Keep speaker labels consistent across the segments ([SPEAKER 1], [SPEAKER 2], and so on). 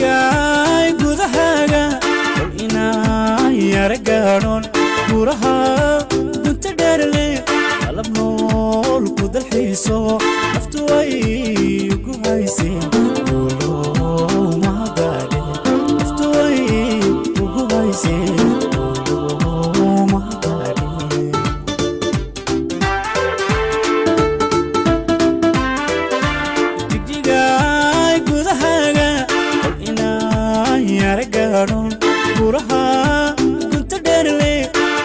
[SPEAKER 1] jijigay gudahaga kol inay yaragaadhoon guraha gunta dheerle qalab nool ku dalxiiso naftu way ugu hayseen guulo mahadale naftu way ugu hayseen guulo mahadale jijigay gudahaga kol inay yaragaadhoon guraha gunta dheerle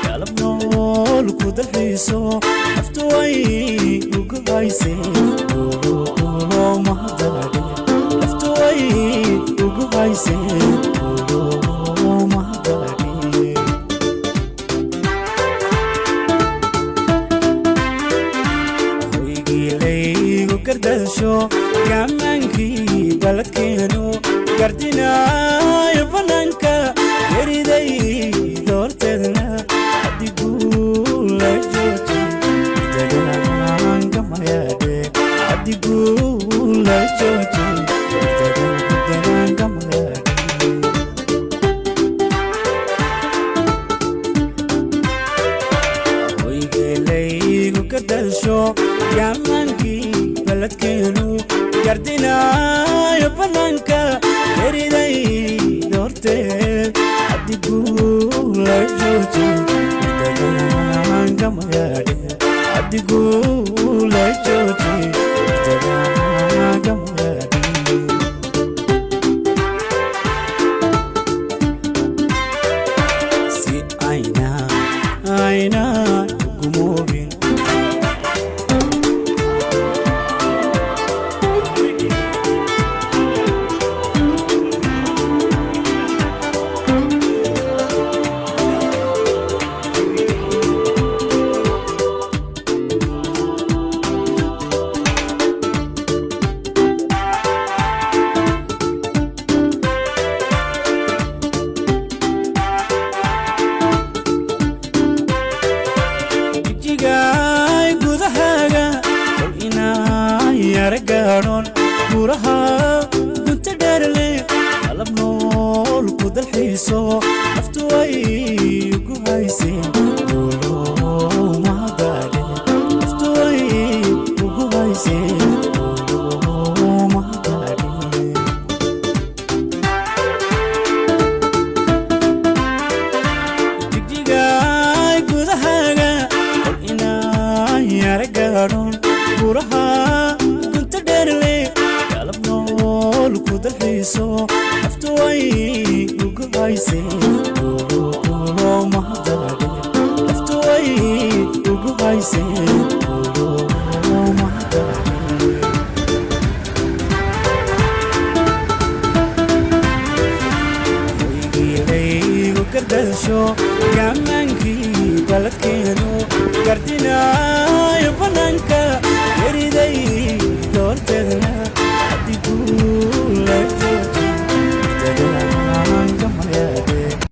[SPEAKER 1] qalab nool ku dalxiiso naftu way ugu hayseen guulo mahadale naftu way ugu hayseen guulo mahadale hoygii laygu gardasho gamaankii baladkeenu gardinaayo bannaanka yariday doorteedna adiguu la jooji dagaalangamayadhe adiguu la jooji dagaalangamayadhe hoygii laygu gardasho gamaankii baladkeenu gardinaayo bannaanka yariday doorteed adiguu la jooji dagaalangamayadhe adiguu la jooji dagaalangamayadhe si ayna ugumoobin jijigay gudahaga kol inay yaragaadhoon guraha gunta dheerle qalab nool ku dalxiiso naftu way ugu hayseen guulo mahadale naftu way ugu hayseen guulo mahadale jijigay gudahaga kol inay yaragaadhoon guraha gunta dheerle qalab nool ku dalxiiso naftu way ugu hayseen guulo mahadale naftu way ugu hayseen guulo mahadale hoygii laygu gardasho gamaankii baladkeenu gardinaayo bannaanka